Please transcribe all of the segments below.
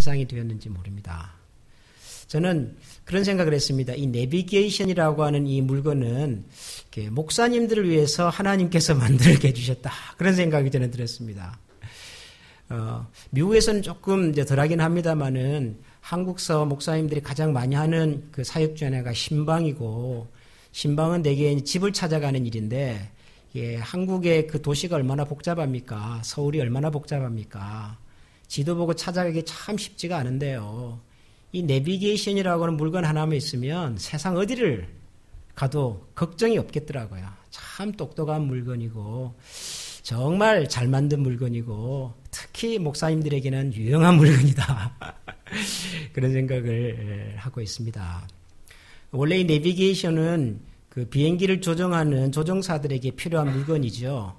세상이 되었는지 모릅니다. 저는 그런 생각을 했습니다. 이 내비게이션이라고 하는 이 물건은 목사님들을 위해서 하나님께서 만들게 해주셨다. 그런 생각이 저는 들었습니다. 미국에서는 조금 이제 덜하긴 합니다만은 한국서 목사님들이 가장 많이 하는 그 사역 중 하나가 신방이고, 신방은 대개 집을 찾아가는 일인데, 예, 한국의 그 도시가 얼마나 복잡합니까? 서울이 얼마나 복잡합니까? 지도 보고 찾아가기 참 쉽지가 않은데요. 이 내비게이션이라고 하는 물건 하나만 있으면 세상 어디를 가도 걱정이 없겠더라고요. 참 똑똑한 물건이고 정말 잘 만든 물건이고 특히 목사님들에게는 유용한 물건이다. 그런 생각을 하고 있습니다. 원래 이 내비게이션은 그 비행기를 조정하는 조종사들에게 필요한 물건이죠.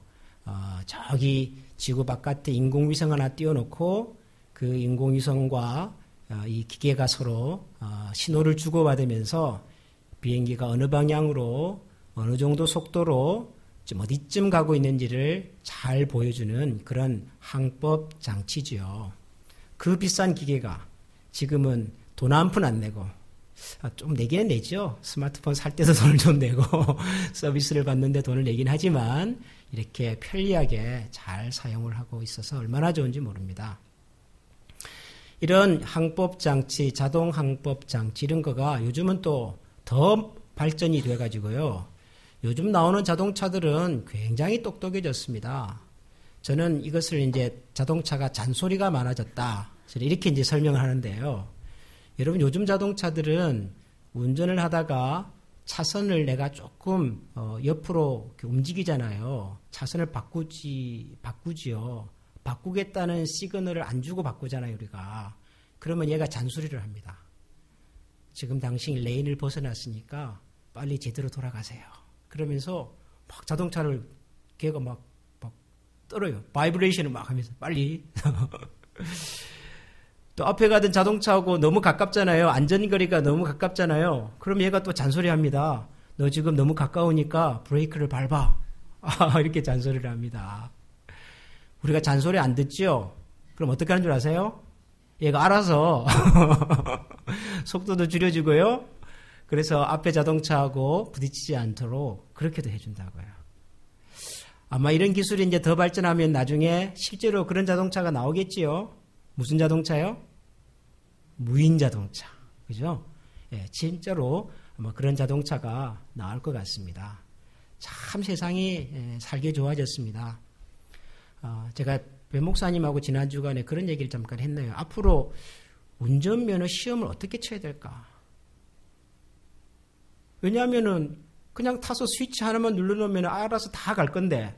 저기 지구 바깥에 인공위성 하나 띄워놓고 그 인공위성과 이 기계가 서로 신호를 주고받으면서 비행기가 어느 방향으로 어느 정도 속도로 좀 어디쯤 가고 있는지를 잘 보여주는 그런 항법 장치지요. 그 비싼 기계가 지금은 돈 한 푼 안 내고 좀 내기는 내죠. 스마트폰 살 때도 돈을 좀 내고 서비스를 받는데 돈을 내긴 하지만 이렇게 편리하게 잘 사용을 하고 있어서 얼마나 좋은지 모릅니다. 이런 항법장치, 자동 항법장치 이런 거가 요즘은 또 더 발전이 돼가지고요. 요즘 나오는 자동차들은 굉장히 똑똑해졌습니다. 저는 이것을 이제 자동차가 잔소리가 많아졌다. 이렇게 이제 설명을 하는데요. 여러분 요즘 자동차들은 운전을 하다가 차선을 내가 조금 옆으로 움직이잖아요. 차선을 바꾸지요. 바꾸겠다는 시그널을 안 주고 바꾸잖아요, 우리가. 그러면 얘가 잔소리를 합니다. 지금 당신 레인을 벗어났으니까 빨리 제대로 돌아가세요. 그러면서 막 자동차를 걔가 막 떨어요. 바이브레이션을 막 하면서 빨리. 또 앞에 가던 자동차하고 너무 가깝잖아요. 안전거리가 너무 가깝잖아요. 그럼 얘가 또 잔소리합니다. 너 지금 너무 가까우니까 브레이크를 밟아. 이렇게 잔소리를 합니다. 우리가 잔소리 안 듣죠? 그럼 어떻게 하는 줄 아세요? 얘가 알아서 속도도 줄여주고요. 그래서 앞에 자동차하고 부딪히지 않도록 그렇게도 해준다고요. 아마 이런 기술이 이제 더 발전하면 나중에 실제로 그런 자동차가 나오겠지요. 무슨 자동차요? 무인 자동차. 그죠? 예, 진짜로 아마 그런 자동차가 나올 것 같습니다. 참 세상이 살기 좋아졌습니다. 제가 배 목사님하고 지난 주간에 그런 얘기를 잠깐 했네요. 앞으로 운전면허 시험을 어떻게 쳐야 될까? 왜냐하면은 그냥 타서 스위치 하나만 눌러놓으면 알아서 다 갈 건데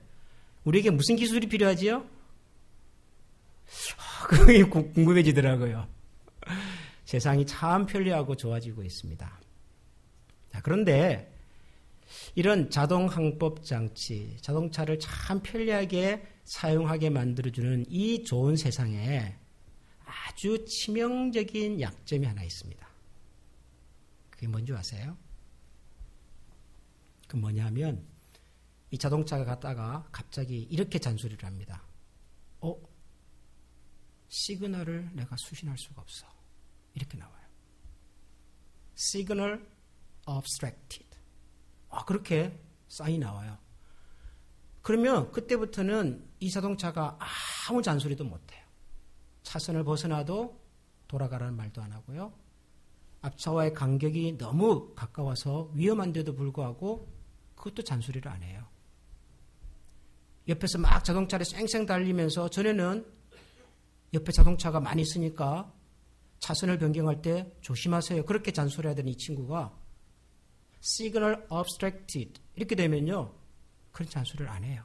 우리에게 무슨 기술이 필요하지요? 그게 궁금해지더라고요. 세상이 참 편리하고 좋아지고 있습니다. 자, 그런데 이런 자동 항법 장치, 자동차를 참 편리하게 사용하게 만들어주는 이 좋은 세상에 아주 치명적인 약점이 하나 있습니다. 그게 뭔지 아세요? 그 뭐냐면 이 자동차가 갔다가 갑자기 이렇게 잔소리를 합니다. 시그널을 내가 수신할 수가 없어. 이렇게 나와요. Signal obstructed. 그렇게 사인이 나와요. 그러면 그때부터는 이 자동차가 아무 잔소리도 못해요. 차선을 벗어나도 돌아가라는 말도 안 하고요. 앞차와의 간격이 너무 가까워서 위험한데도 불구하고 그것도 잔소리를 안 해요. 옆에서 막 자동차를 쌩쌩 달리면서 전에는 옆에 자동차가 많이 있으니까 차선을 변경할 때 조심하세요. 그렇게 잔소리하던 이 친구가 Signal obstructed 이렇게 되면요. 그런 잔소리를 안 해요.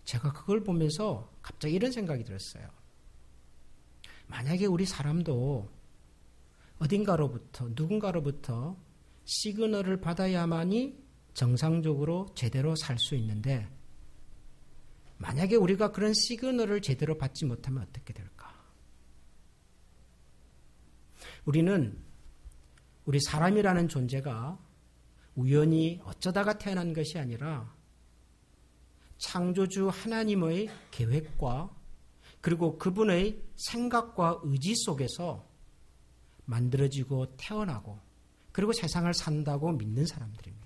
제가 그걸 보면서 갑자기 이런 생각이 들었어요. 만약에 우리 사람도 어딘가로부터 누군가로부터 시그널을 받아야만이 정상적으로 제대로 살 수 있는데 만약에 우리가 그런 시그널을 제대로 받지 못하면 어떻게 될까? 우리 사람이라는 존재가 우연히 어쩌다가 태어난 것이 아니라 창조주 하나님의 계획과 그리고 그분의 생각과 의지 속에서 만들어지고 태어나고 그리고 세상을 산다고 믿는 사람들입니다.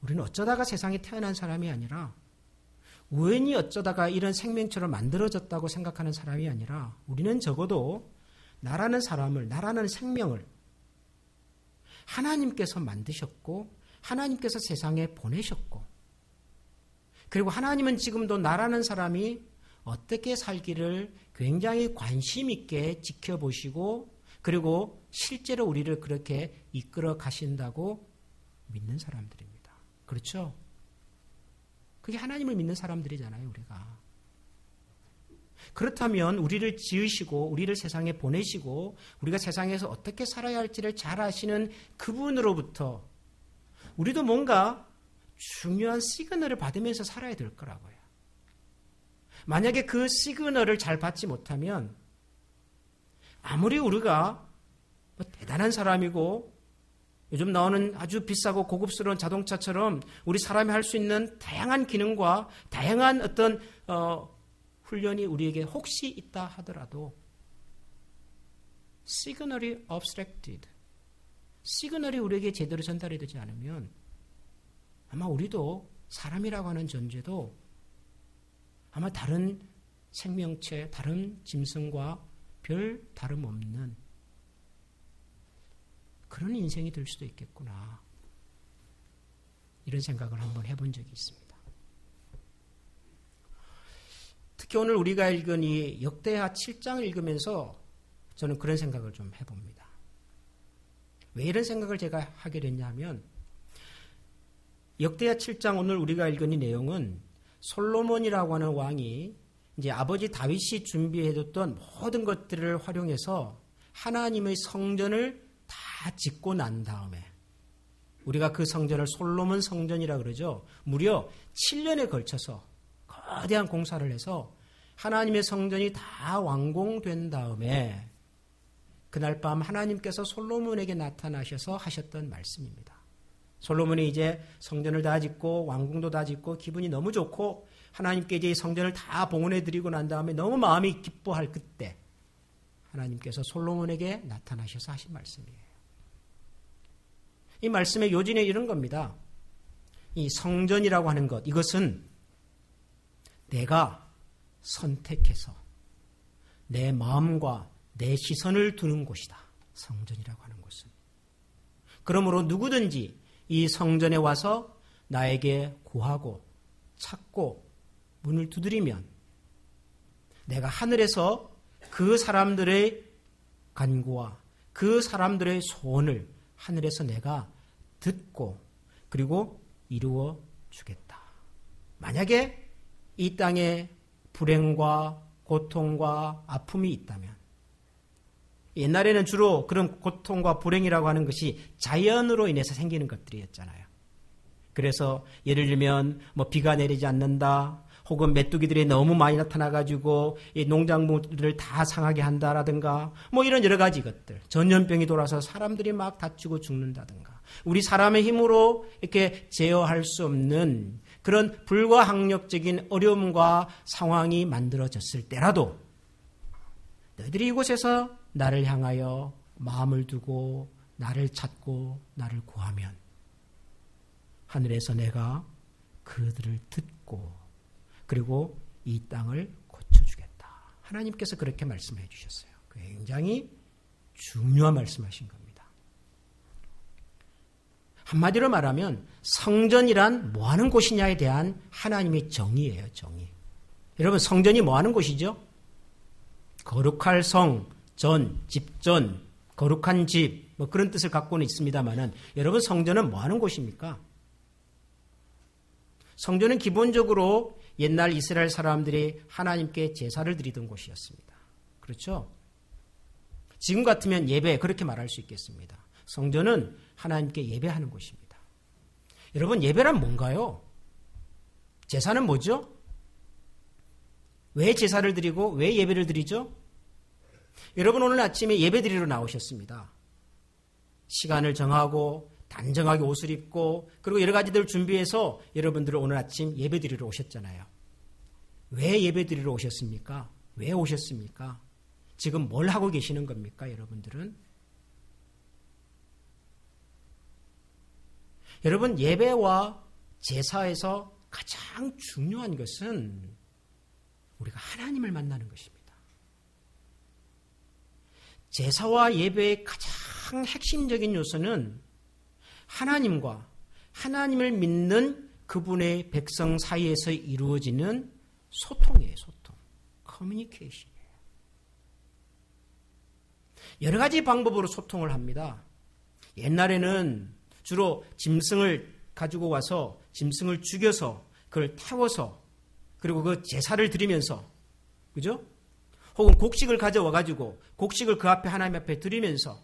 우리는 어쩌다가 세상에 태어난 사람이 아니라 우연히 어쩌다가 이런 생명체로 만들어졌다고 생각하는 사람이 아니라 우리는 적어도 나라는 사람을, 나라는 생명을 하나님께서 만드셨고 하나님께서 세상에 보내셨고 그리고 하나님은 지금도 나라는 사람이 어떻게 살기를 굉장히 관심 있게 지켜보시고 그리고 실제로 우리를 그렇게 이끌어 가신다고 믿는 사람들입니다. 그렇죠? 그게 하나님을 믿는 사람들이잖아요, 우리가. 그렇다면 우리를 지으시고 우리를 세상에 보내시고 우리가 세상에서 어떻게 살아야 할지를 잘 아시는 그분으로부터 우리도 뭔가 중요한 시그널을 받으면서 살아야 될 거라고요. 만약에 그 시그널을 잘 받지 못하면 아무리 우리가 대단한 사람이고 요즘 나오는 아주 비싸고 고급스러운 자동차처럼 우리 사람이 할 수 있는 다양한 기능과 다양한 어떤 훈련이 우리에게 혹시 있다 하더라도 시그널이 obstructed, 시그널이 우리에게 제대로 전달이 되지 않으면 아마 우리도 사람이라고 하는 존재도 아마 다른 생명체, 다른 짐승과 별 다름없는 그런 인생이 될 수도 있겠구나. 이런 생각을 한번 해본 적이 있습니다. 특히 오늘 우리가 읽은 이 역대하 7장을 읽으면서 저는 그런 생각을 좀 해봅니다. 왜 이런 생각을 제가 하게 됐냐면 역대하 7장 오늘 우리가 읽은 이 내용은 솔로몬이라고 하는 왕이 이제 아버지 다윗이 준비해뒀던 모든 것들을 활용해서 하나님의 성전을 다 짓고 난 다음에 우리가 그 성전을 솔로몬 성전이라 그러죠. 무려 7년에 걸쳐서 거대한 공사를 해서 하나님의 성전이 다 완공된 다음에 그날 밤 하나님께서 솔로몬에게 나타나셔서 하셨던 말씀입니다. 솔로몬이 이제 성전을 다 짓고 왕궁도 다 짓고 기분이 너무 좋고 하나님께 이제 성전을 다 봉헌해 드리고 난 다음에 너무 마음이 기뻐할 그때 하나님께서 솔로몬에게 나타나셔서 하신 말씀이에요. 이 말씀의 요지는 이런 겁니다. 이 성전이라고 하는 것, 이것은 내가 선택해서 내 마음과 내 시선을 두는 곳이다. 성전이라고 하는 곳은. 그러므로 누구든지 이 성전에 와서 나에게 구하고 찾고 문을 두드리면 내가 하늘에서 그 사람들의 간구와 그 사람들의 소원을 하늘에서 내가 듣고 그리고 이루어 주겠다. 만약에 이 땅에 불행과 고통과 아픔이 있다면 옛날에는 주로 그런 고통과 불행이라고 하는 것이 자연으로 인해서 생기는 것들이었잖아요. 그래서 예를 들면 뭐 비가 내리지 않는다, 혹은 메뚜기들이 너무 많이 나타나가지고 이 농작물들을 다 상하게 한다라든가 뭐 이런 여러 가지 것들, 전염병이 돌아서 사람들이 막 다치고 죽는다든가 우리 사람의 힘으로 이렇게 제어할 수 없는 그런 불가항력적인 어려움과 상황이 만들어졌을 때라도 너희들이 이곳에서 나를 향하여 마음을 두고 나를 찾고 나를 구하면 하늘에서 내가 그들을 듣고 그리고 이 땅을 고쳐주겠다. 하나님께서 그렇게 말씀해 주셨어요. 굉장히 중요한 말씀하신 겁니다. 한마디로 말하면 성전이란 뭐 하는 곳이냐에 대한 하나님의 정의예요. 정의. 여러분 성전이 뭐 하는 곳이죠? 거룩할 성, 전, 집전, 거룩한 집, 뭐 그런 뜻을 갖고는 있습니다만은 여러분 성전은 뭐 하는 곳입니까? 성전은 기본적으로 옛날 이스라엘 사람들이 하나님께 제사를 드리던 곳이었습니다. 그렇죠? 지금 같으면 예배, 그렇게 말할 수 있겠습니다. 성전은 하나님께 예배하는 곳입니다. 여러분 예배란 뭔가요? 제사는 뭐죠? 왜 제사를 드리고 왜 예배를 드리죠? 여러분 오늘 아침에 예배 드리러 나오셨습니다. 시간을 정하고 단정하게 옷을 입고 그리고 여러 가지들 준비해서 여러분들을 오늘 아침 예배드리러 오셨잖아요. 왜 예배드리러 오셨습니까? 왜 오셨습니까? 지금 뭘 하고 계시는 겁니까, 여러분들은? 여러분, 예배와 제사에서 가장 중요한 것은 우리가 하나님을 만나는 것입니다. 제사와 예배의 가장 핵심적인 요소는 하나님과 하나님을 믿는 그분의 백성 사이에서 이루어지는 소통이에요, 소통. 커뮤니케이션이에요. 여러 가지 방법으로 소통을 합니다. 옛날에는 주로 짐승을 가지고 와서 짐승을 죽여서 그걸 태워서 그리고 그 제사를 드리면서, 그죠? 혹은 곡식을 가져와 가지고 곡식을 그 앞에 하나님 앞에 드리면서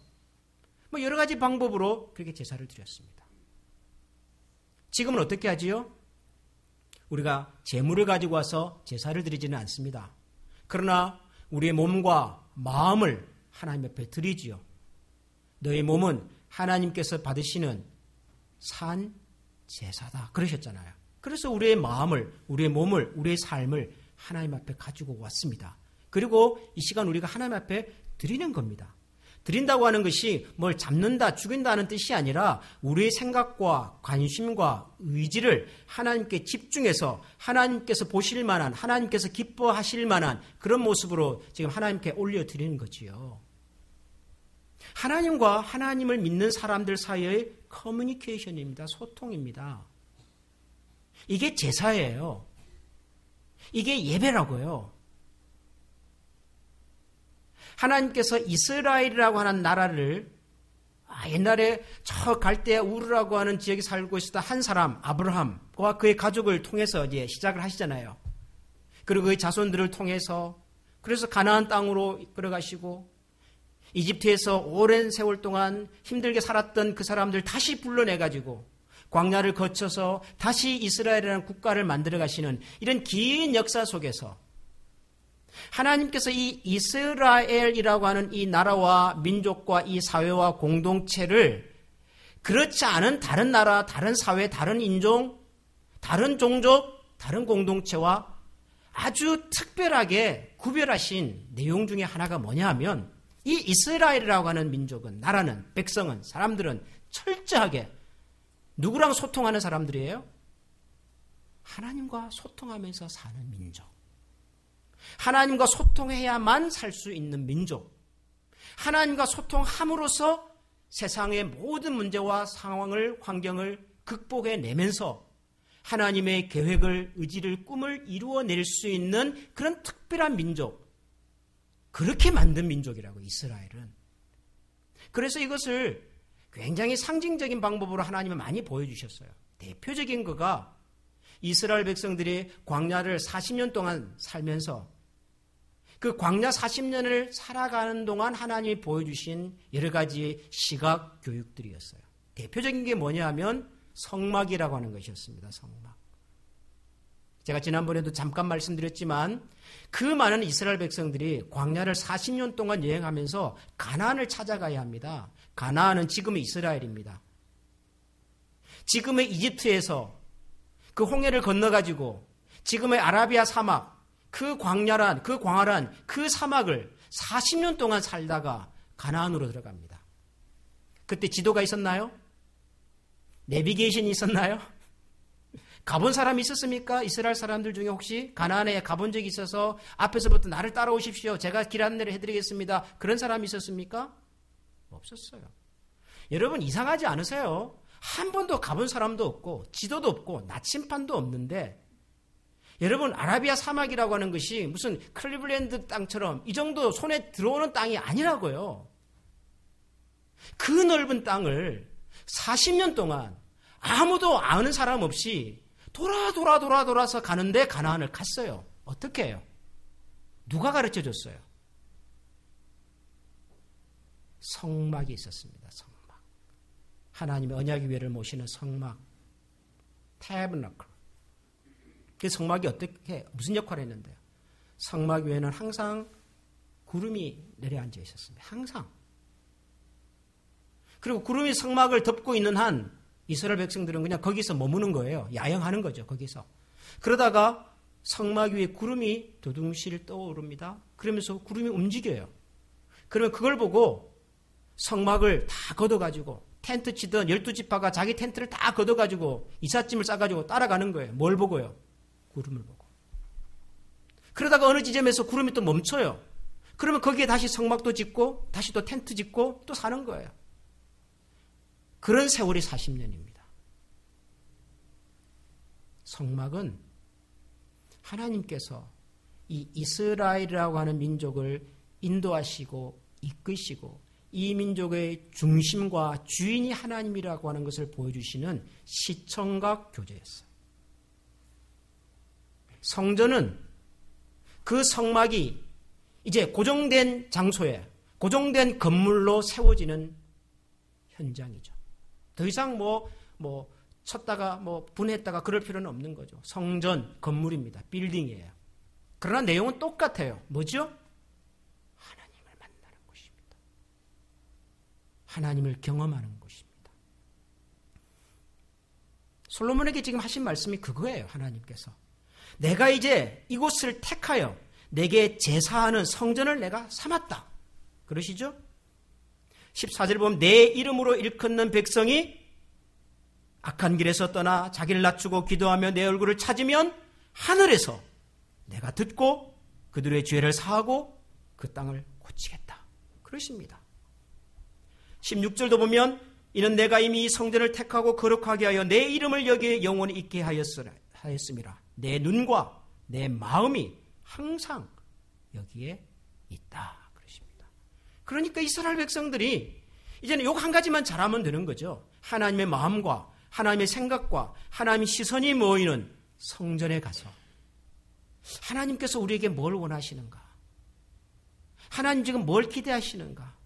뭐 여러 가지 방법으로 그렇게 제사를 드렸습니다. 지금은 어떻게 하지요? 우리가 제물을 가지고 와서 제사를 드리지는 않습니다. 그러나 우리의 몸과 마음을 하나님 앞에 드리지요. 너의 몸은 하나님께서 받으시는 산 제사다 그러셨잖아요. 그래서 우리의 마음을, 우리의 몸을, 우리의 삶을 하나님 앞에 가지고 왔습니다. 그리고 이 시간 우리가 하나님 앞에 드리는 겁니다. 드린다고 하는 것이 뭘 잡는다, 죽인다는 뜻이 아니라 우리의 생각과 관심과 의지를 하나님께 집중해서 하나님께서 보실 만한, 하나님께서 기뻐하실 만한 그런 모습으로 지금 하나님께 올려드리는 거지요. 하나님과 하나님을 믿는 사람들 사이의 커뮤니케이션입니다. 소통입니다. 이게 제사예요. 이게 예배라고요. 하나님께서 이스라엘이라고 하는 나라를 옛날에 저 갈대아 우르라고 하는 지역에 살고 있었던 한 사람 아브라함과 그의 가족을 통해서 이제 시작을 하시잖아요. 그리고 그의 자손들을 통해서 그래서 가나안 땅으로 이끌어가시고 이집트에서 오랜 세월 동안 힘들게 살았던 그 사람들 다시 불러내가지고 광야를 거쳐서 다시 이스라엘이라는 국가를 만들어 가시는 이런 긴 역사 속에서 하나님께서 이 이스라엘이라고 하는 이 나라와 민족과 이 사회와 공동체를 그렇지 않은 다른 나라, 다른 사회, 다른 인종, 다른 종족, 다른 공동체와 아주 특별하게 구별하신 내용 중에 하나가 뭐냐 하면 이 이스라엘이라고 하는 민족은, 나라는, 백성은, 사람들은 철저하게 누구랑 소통하는 사람들이에요? 하나님과 소통하면서 사는 민족. 하나님과 소통해야만 살 수 있는 민족. 하나님과 소통함으로써 세상의 모든 문제와 상황을, 환경을 극복해내면서 하나님의 계획을, 의지를, 꿈을 이루어낼 수 있는 그런 특별한 민족. 그렇게 만든 민족이라고, 이스라엘은. 그래서 이것을 굉장히 상징적인 방법으로 하나님은 많이 보여주셨어요. 대표적인 거가 이스라엘 백성들이 광야를 40년 동안 살면서 그 광야 40년을 살아가는 동안 하나님이 보여주신 여러 가지 시각 교육들이었어요. 대표적인 게 뭐냐 하면 성막이라고 하는 것이었습니다. 성막. 제가 지난번에도 잠깐 말씀드렸지만 그 많은 이스라엘 백성들이 광야를 40년 동안 여행하면서 가나안을 찾아가야 합니다. 가나안은 지금의 이스라엘입니다. 지금의 이집트에서 그 홍해를 건너가지고 지금의 아라비아 사막, 그 광활한 그 사막을 40년 동안 살다가 가나안으로 들어갑니다. 그때 지도가 있었나요? 내비게이션이 있었나요? 가본 사람이 있었습니까? 이스라엘 사람들 중에 혹시 가나안에 가본 적이 있어서 앞에서부터 나를 따라오십시오. 제가 길 안내를 해드리겠습니다. 그런 사람이 있었습니까? 없었어요. 여러분 이상하지 않으세요? 한 번도 가본 사람도 없고 지도도 없고 나침판도 없는데 여러분 아라비아 사막이라고 하는 것이 무슨 클리블랜드 땅처럼 이 정도 손에 들어오는 땅이 아니라고요. 그 넓은 땅을 40년 동안 아무도 아는 사람 없이 돌아서 가는데 가나안을 갔어요. 어떻게 해요? 누가 가르쳐줬어요? 성막이 있었습니다. 성막. 하나님의 언약의 위를 모시는 성막. 태블너클. 그 성막이 어떻게 무슨 역할을 했는데요? 성막 위에는 항상 구름이 내려앉아 있었습니다. 항상. 그리고 구름이 성막을 덮고 있는 한 이스라엘 백성들은 그냥 거기서 머무는 거예요. 야영하는 거죠. 거기서. 그러다가 성막 위에 구름이 두둥실 떠오릅니다. 그러면서 구름이 움직여요. 그러면 그걸 보고 성막을 다 걷어가지고 텐트 치던 12지파가 자기 텐트를 다 걷어가지고 이삿짐을 싸가지고 따라가는 거예요. 뭘 보고요? 구름을 보고. 그러다가 어느 지점에서 구름이 또 멈춰요. 그러면 거기에 다시 성막도 짓고 다시 또 텐트 짓고 또 사는 거예요. 그런 세월이 40년입니다. 성막은 하나님께서 이 이스라엘이라고 하는 민족을 인도하시고 이끄시고 이 민족의 중심과 주인이 하나님이라고 하는 것을 보여주시는 시청각 교제였어요. 성전은 그 성막이 이제 고정된 장소에 고정된 건물로 세워지는 현장이죠. 더 이상 쳤다가 분했다가 그럴 필요는 없는 거죠. 성전, 건물입니다. 빌딩이에요. 그러나 내용은 똑같아요. 뭐죠? 하나님을 만나는 곳입니다. 하나님을 경험하는 곳입니다. 솔로몬에게 지금 하신 말씀이 그거예요. 하나님께서. 내가 이제 이곳을 택하여 내게 제사하는 성전을 내가 삼았다. 그러시죠? 14절 보면 내 이름으로 일컫는 백성이 악한 길에서 떠나 자기를 낮추고 기도하며 내 얼굴을 찾으면 하늘에서 내가 듣고 그들의 죄를 사하고 그 땅을 고치겠다. 그러십니다. 16절도 보면 이는 내가 이미 이 성전을 택하고 거룩하게 하여 내 이름을 여기에 영원히 있게 하였음이라. 내 눈과 내 마음이 항상 여기에 있다. 그러십니다. 그러니까 이스라엘 백성들이 이제는 요 한 가지만 잘하면 되는 거죠. 하나님의 마음과 하나님의 생각과 하나님의 시선이 모이는 성전에 가서 하나님께서 우리에게 뭘 원하시는가? 하나님 지금 뭘 기대하시는가?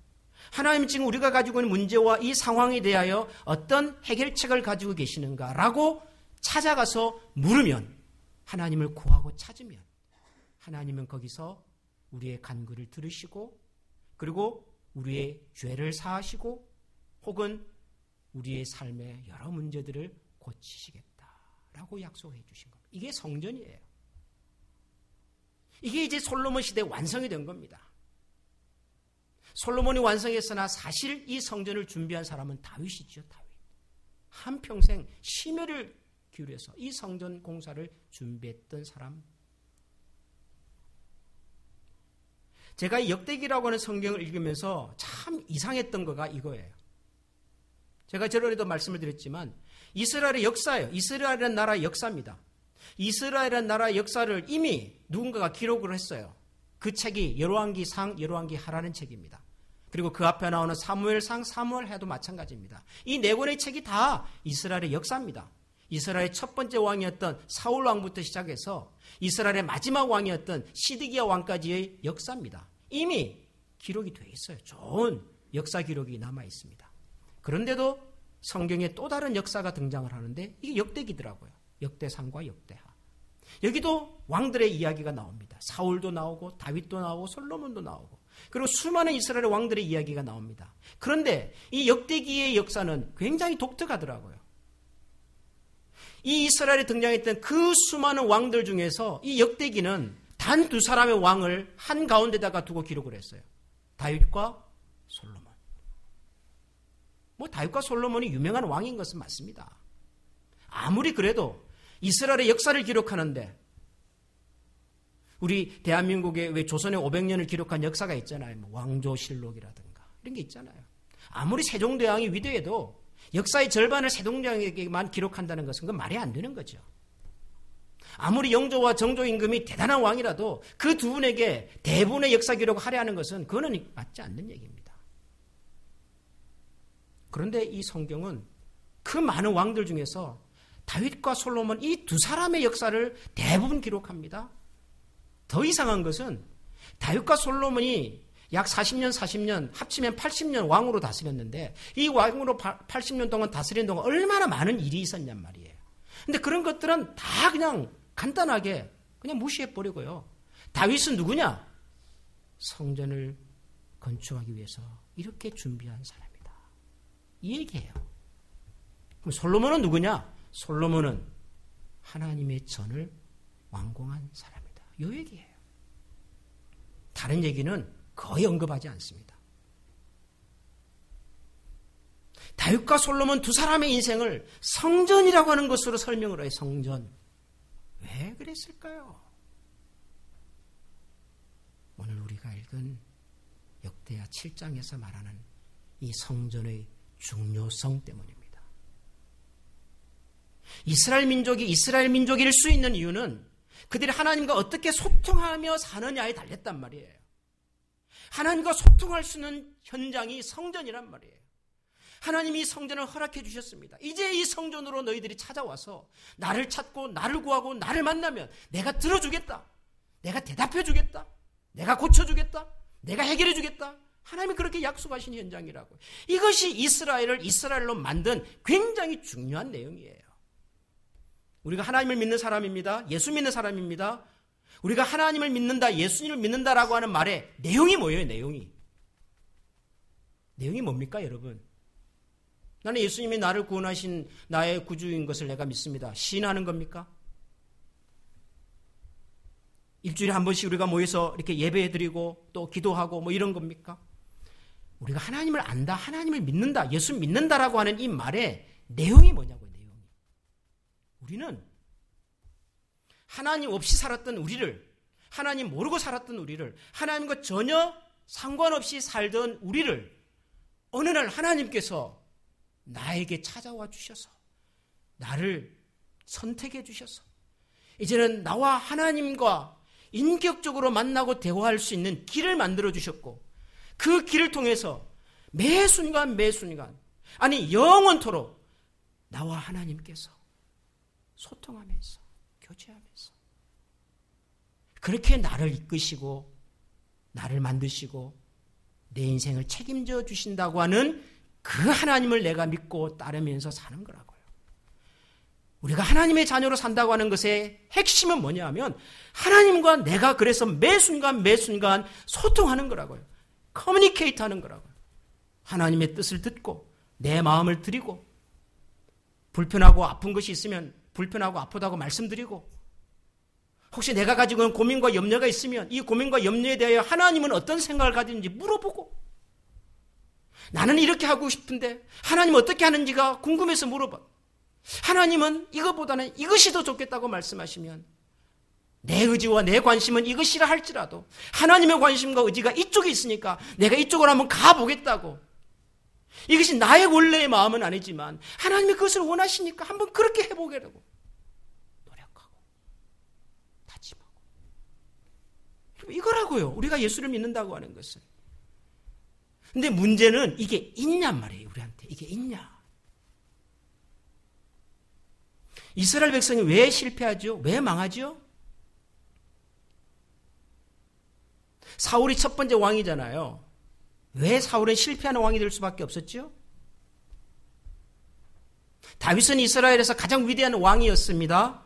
하나님 지금 우리가 가지고 있는 문제와 이 상황에 대하여 어떤 해결책을 가지고 계시는가? 라고 찾아가서 물으면 하나님을 구하고 찾으면 하나님은 거기서 우리의 간구를 들으시고 그리고 우리의 죄를 사하시고 혹은 우리의 삶의 여러 문제들을 고치시겠다라고 약속해 주신 겁니다. 이게 성전이에요. 이게 이제 솔로몬 시대 완성이 된 겁니다. 솔로몬이 완성했으나 사실 이 성전을 준비한 사람은 다윗이죠. 다윗. 한평생 심혈을 기울여서 이 성전 공사를 준비했던 사람. 제가 역대기라고 하는 성경을 읽으면서 참 이상했던 거가 이거예요. 제가 저번에도 말씀을 드렸지만 이스라엘의 역사예요. 이스라엘이라는 나라의 역사입니다. 이스라엘이라는 나라의 역사를 이미 누군가가 기록을 했어요. 그 책이 열왕기상, 열왕기하라는 책입니다. 그리고 그 앞에 나오는 사무엘상, 사무엘하도 마찬가지입니다. 이 네 권의 책이 다 이스라엘의 역사입니다. 이스라엘의 첫 번째 왕이었던 사울 왕부터 시작해서 이스라엘의 마지막 왕이었던 시드기야 왕까지의 역사입니다. 이미 기록이 돼 있어요. 좋은 역사 기록이 남아 있습니다. 그런데도 성경에 또 다른 역사가 등장을 하는데 이게 역대기더라고요. 역대상과 역대하. 여기도 왕들의 이야기가 나옵니다. 사울도 나오고 다윗도 나오고 솔로몬도 나오고 그리고 수많은 이스라엘 왕들의 이야기가 나옵니다. 그런데 이 역대기의 역사는 굉장히 독특하더라고요. 이 이스라엘에 등장했던 그 수많은 왕들 중에서 이 역대기는 단 두 사람의 왕을 한가운데다가 두고 기록을 했어요. 다윗과 솔로몬. 다윗과 솔로몬이 유명한 왕인 것은 맞습니다. 아무리 그래도 이스라엘의 역사를 기록하는데 우리 대한민국의 왜 조선의 500년을 기록한 역사가 있잖아요. 왕조실록이라든가 이런 게 있잖아요. 아무리 세종대왕이 위대해도 역사의 절반을 세종대왕에게만 기록한다는 것은 그건 말이 안 되는 거죠. 아무리 영조와 정조 임금이 대단한 왕이라도 그 두 분에게 대부분의 역사 기록을 하려 하는 것은 그거는 맞지 않는 얘기입니다. 그런데 이 성경은 그 많은 왕들 중에서 다윗과 솔로몬 이 두 사람의 역사를 대부분 기록합니다. 더 이상한 것은 다윗과 솔로몬이 약 40년 합치면 80년 왕으로 다스렸는데 이 왕으로 80년 동안 다스리는 동안 얼마나 많은 일이 있었냔 말이에요. 근데 그런 것들은 다 그냥 간단하게 그냥 무시해버리고요. 다윗은 누구냐? 성전을 건축하기 위해서 이렇게 준비한 사람이다. 이 얘기예요. 그럼 솔로몬은 누구냐? 솔로몬은 하나님의 전을 완공한 사람이다. 이 얘기예요. 다른 얘기는 거의 언급하지 않습니다. 다윗과 솔로몬 두 사람의 인생을 성전이라고 하는 것으로 설명을 해요. 성전. 왜 그랬을까요? 오늘 우리가 읽은 역대하 7장에서 말하는 이 성전의 중요성 때문입니다. 이스라엘 민족일 수 있는 이유는 그들이 하나님과 어떻게 소통하며 사느냐에 달렸단 말이에요. 하나님과 소통할 수 있는 현장이 성전이란 말이에요. 하나님이 성전을 허락해 주셨습니다. 이제 이 성전으로 너희들이 찾아와서 나를 찾고 나를 구하고 나를 만나면 내가 들어주겠다. 내가 대답해 주겠다. 내가 고쳐주겠다. 내가 해결해 주겠다. 하나님이 그렇게 약속하신 현장이라고요. 이것이 이스라엘을 이스라엘로 만든 굉장히 중요한 내용이에요. 우리가 하나님을 믿는 사람입니다. 예수 믿는 사람입니다. 우리가 하나님을 믿는다, 예수님을 믿는다라고 하는 말에 내용이 뭐예요? 내용이 뭡니까, 여러분? 나는 예수님이 나를 구원하신 나의 구주인 것을 내가 믿습니다. 시인하는 겁니까? 일주일에 한 번씩 우리가 모여서 이렇게 예배해드리고 또 기도하고 뭐 이런 겁니까? 우리가 하나님을 안다, 하나님을 믿는다, 예수 믿는다라고 하는 이 말의 내용이 뭐냐고요, 내용이. 우리는 하나님 없이 살았던 우리를, 하나님 모르고 살았던 우리를, 하나님과 전혀 상관없이 살던 우리를 어느 날 하나님께서 나에게 찾아와 주셔서 나를 선택해 주셔서 이제는 나와 하나님과 인격적으로 만나고 대화할 수 있는 길을 만들어 주셨고 그 길을 통해서 매 순간 아니 영원토록 나와 하나님께서 소통하면서 교제하면서 그렇게 나를 이끄시고 나를 만드시고 내 인생을 책임져 주신다고 하는 그 하나님을 내가 믿고 따르면서 사는 거라고요. 우리가 하나님의 자녀로 산다고 하는 것의 핵심은 뭐냐 하면 하나님과 내가 그래서 매 순간 소통하는 거라고요. 커뮤니케이트 하는 거라고요. 하나님의 뜻을 듣고 내 마음을 드리고 불편하고 아픈 것이 있으면 불편하고 아프다고 말씀드리고 혹시 내가 가지고 있는 고민과 염려가 있으면 이 고민과 염려에 대하여 하나님은 어떤 생각을 가지는지 물어보고 나는 이렇게 하고 싶은데 하나님은 어떻게 하는지가 궁금해서 물어봐. 하나님은 이것보다는 이것이 더 좋겠다고 말씀하시면 내 의지와 내 관심은 이것이라 할지라도 하나님의 관심과 의지가 이쪽에 있으니까 내가 이쪽으로 한번 가보겠다고. 이것이 나의 원래의 마음은 아니지만 하나님이 그것을 원하시니까 한번 그렇게 해보겠다고 노력하고 다짐하고 이거라고요. 우리가 예수를 믿는다고 하는 것은. 근데 문제는 이게 있냔 말이에요. 우리한테 이게 있냐. 이스라엘 백성이 왜 실패하죠? 왜 망하죠? 사울이 첫 번째 왕이잖아요. 왜 사울은 실패하는 왕이 될 수밖에 없었죠? 다윗은 이스라엘에서 가장 위대한 왕이었습니다.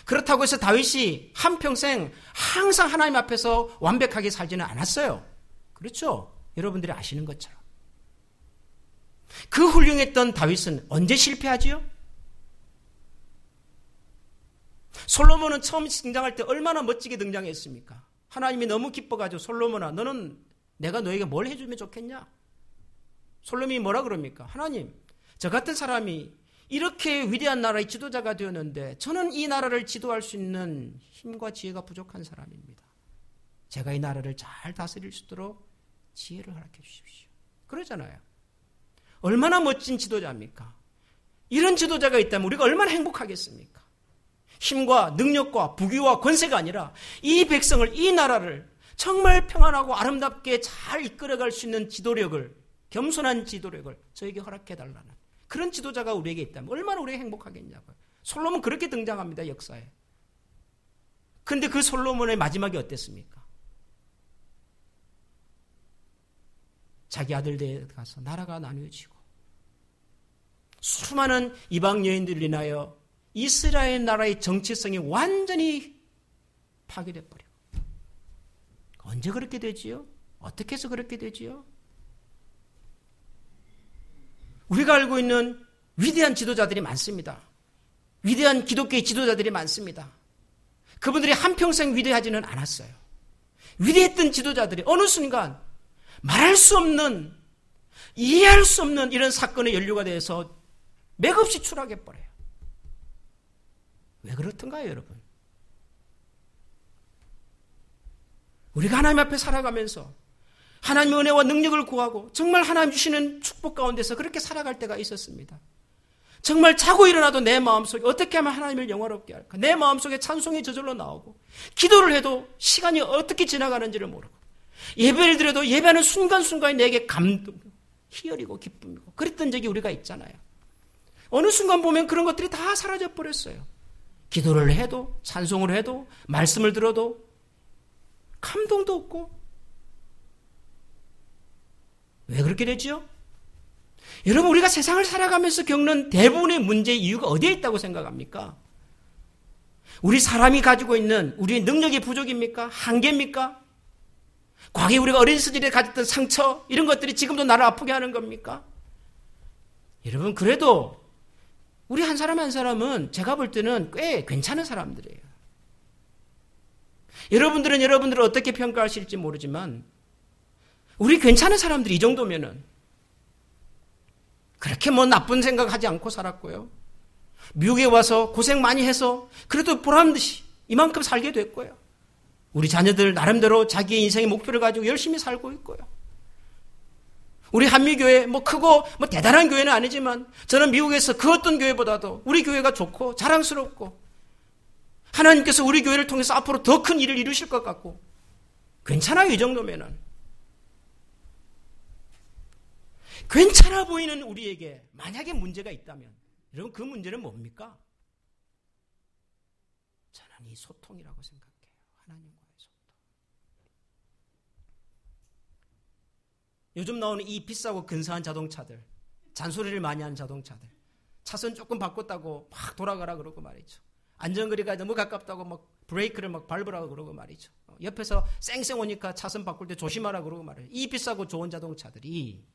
그렇다고 해서 다윗이 한평생 항상 하나님 앞에서 완벽하게 살지는 않았어요. 그렇죠? 여러분들이 아시는 것처럼. 그 훌륭했던 다윗은 언제 실패하지요? 솔로몬은 처음 등장할 때 얼마나 멋지게 등장했습니까? 하나님이 너무 기뻐가지고 솔로몬아 너는 내가 너에게 뭘 해주면 좋겠냐? 솔로몬이 뭐라 그럽니까? 하나님 저 같은 사람이 이렇게 위대한 나라의 지도자가 되었는데 저는 이 나라를 지도할 수 있는 힘과 지혜가 부족한 사람입니다. 제가 이 나라를 잘 다스릴 수 있도록 지혜를 허락해 주십시오. 그러잖아요. 얼마나 멋진 지도자입니까? 이런 지도자가 있다면 우리가 얼마나 행복하겠습니까? 힘과 능력과 부귀와 권세가 아니라 이 백성을, 이 나라를 정말 평안하고 아름답게 잘 이끌어갈 수 있는 지도력을, 겸손한 지도력을 저에게 허락해달라는 그런 지도자가 우리에게 있다면 얼마나 우리가 행복하겠냐고요. 솔로몬 그렇게 등장합니다, 역사에. 그런데 그 솔로몬의 마지막이 어땠습니까? 자기 아들들에 가서 나라가 나뉘어지고 수많은 이방 여인들을 인하여 이스라엘 나라의 정체성이 완전히 파괴돼 버려. 언제 그렇게 되지요? 어떻게 해서 그렇게 되지요? 우리가 알고 있는 위대한 지도자들이 많습니다. 위대한 기독교의 지도자들이 많습니다. 그분들이 한평생 위대하지는 않았어요. 위대했던 지도자들이 어느 순간 말할 수 없는, 이해할 수 없는 이런 사건의 연루가 돼서 맥없이 추락해버려요. 왜 그렇던가요, 여러분? 우리가 하나님 앞에 살아가면서 하나님의 은혜와 능력을 구하고 정말 하나님 주시는 축복 가운데서 그렇게 살아갈 때가 있었습니다. 정말 자고 일어나도 내 마음속에 어떻게 하면 하나님을 영화롭게 할까? 내 마음속에 찬송이 저절로 나오고 기도를 해도 시간이 어떻게 지나가는지를 모르고 예배를 드려도 예배하는 순간순간이 내게 감동, 희열이고 기쁨이고 그랬던 적이 우리가 있잖아요. 어느 순간 보면 그런 것들이 다 사라져 버렸어요. 기도를 해도 찬송을 해도 말씀을 들어도 감동도 없고 왜 그렇게 되죠? 여러분, 우리가 세상을 살아가면서 겪는 대부분의 문제의 이유가 어디에 있다고 생각합니까? 우리 사람이 가지고 있는 우리의 능력의 부족입니까? 한계입니까? 과거에 우리가 어린 시절에 가졌던 상처 이런 것들이 지금도 나를 아프게 하는 겁니까? 여러분, 그래도 우리 한 사람 한 사람은 제가 볼 때는 꽤 괜찮은 사람들이에요. 여러분들은 여러분들을 어떻게 평가하실지 모르지만 우리 괜찮은 사람들이 이 정도면은 그렇게 뭐 나쁜 생각하지 않고 살았고요. 미국에 와서 고생 많이 해서 그래도 보람듯이 이만큼 살게 됐고요. 우리 자녀들 나름대로 자기의 인생의 목표를 가지고 열심히 살고 있고요. 우리 한미교회 뭐 크고 뭐 대단한 교회는 아니지만 저는 미국에서 그 어떤 교회보다도 우리 교회가 좋고 자랑스럽고 하나님께서 우리 교회를 통해서 앞으로 더 큰 일을 이루실 것 같고 괜찮아요. 이 정도면은. 괜찮아 보이는 우리에게 만약에 문제가 있다면 여러분 그 문제는 뭡니까? 저는 이 소통이라고 생각해요. 하나님과의 소통. 요즘 나오는 이 비싸고 근사한 자동차들, 잔소리를 많이 하는 자동차들, 차선 조금 바꿨다고 막 돌아가라 그러고 말이죠. 안전거리가 너무 가깝다고 막 브레이크를 막 밟으라고 그러고 말이죠. 옆에서 쌩쌩 오니까 차선 바꿀 때 조심하라 그러고 말이에요. 이 비싸고 좋은 자동차들이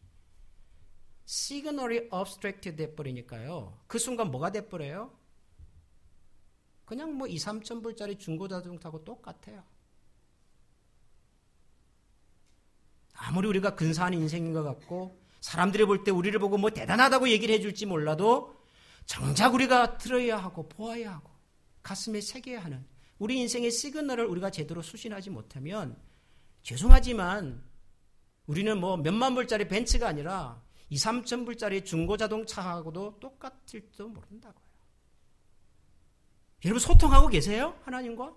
시그널이 obstructed 돼버리니까요. 그 순간 뭐가 돼버려요? 그냥 뭐 2, 3천 불짜리 중고 자동차하고 똑같아요. 아무리 우리가 근사한 인생인 것 같고 사람들이 볼 때 우리를 보고 뭐 대단하다고 얘기를 해줄지 몰라도 정작 우리가 들어야 하고 보아야 하고 가슴에 새겨야 하는 우리 인생의 시그널을 우리가 제대로 수신하지 못하면 죄송하지만 우리는 뭐 몇만 불짜리 벤츠가 아니라 2, 3천 불짜리 중고 자동차하고도 똑같을지도 모른다고요. 여러분 소통하고 계세요? 하나님과?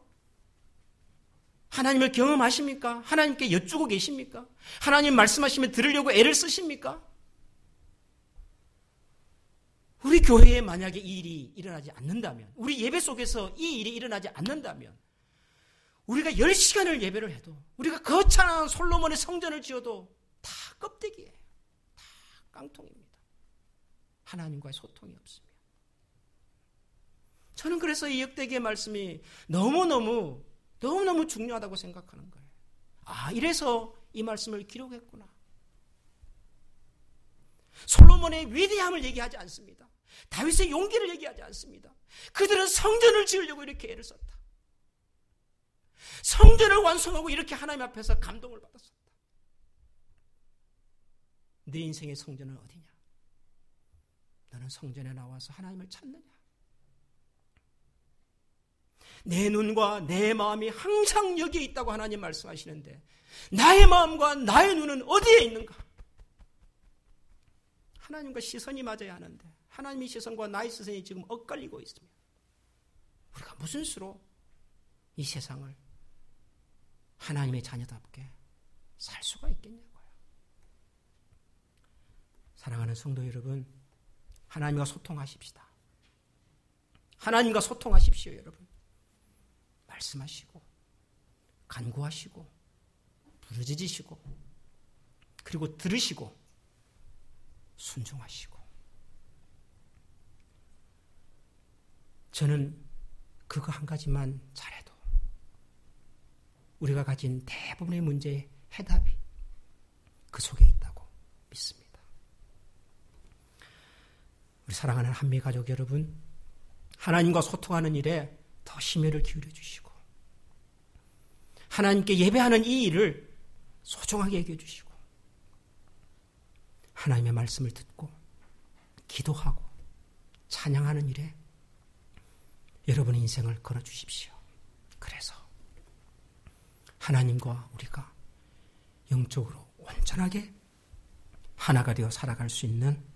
하나님을 경험하십니까? 하나님께 여쭈고 계십니까? 하나님 말씀하시면 들으려고 애를 쓰십니까? 우리 교회에 만약에 이 일이 일어나지 않는다면, 우리 예배 속에서 이 일이 일어나지 않는다면, 우리가 10시간을 예배를 해도, 우리가 거창한 솔로몬의 성전을 지어도 다 껍데기예요. 다 깡통입니다. 하나님과의 소통이 없으면. 저는 그래서 이 역대기의 말씀이 너무너무 중요하다고 생각하는 거예요. 아, 이래서 이 말씀을 기록했구나. 솔로몬의 위대함을 얘기하지 않습니다. 다윗의 용기를 얘기하지 않습니다. 그들은 성전을 지으려고 이렇게 애를 썼다. 성전을 완성하고 이렇게 하나님 앞에서 감동을 받았었다. 내 인생의 성전은 어디냐? 너는 성전에 나와서 하나님을 찾느냐? 내 눈과 내 마음이 항상 여기에 있다고 하나님 말씀하시는데 나의 마음과 나의 눈은 어디에 있는가? 하나님과 시선이 맞아야 하는데 하나님의 시선과 나의 시선이 지금 엇갈리고 있으면 우리가 무슨 수로 이 세상을 하나님의 자녀답게 살 수가 있겠냐고요. 사랑하는 성도 여러분, 하나님과 소통하십시다. 하나님과 소통하십시오, 여러분. 말씀하시고 간구하시고 부르짖으시고 그리고 들으시고 순종하시고. 저는 그거 한 가지만 잘해도 우리가 가진 대부분의 문제의 해답이 그 속에 있다고 믿습니다. 우리 사랑하는 한미 가족 여러분, 하나님과 소통하는 일에 더 심혈을 기울여 주시고 하나님께 예배하는 이 일을 소중하게 여겨 주시고 하나님의 말씀을 듣고 기도하고 찬양하는 일에 여러분의 인생을 걸어 주십시오. 그래서 하나님과 우리가 영적으로 온전하게 하나가 되어 살아갈 수 있는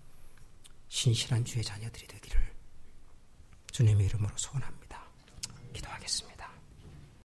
신실한 주의 자녀들이 되기를 주님의 이름으로 소원합니다. 기도하겠습니다.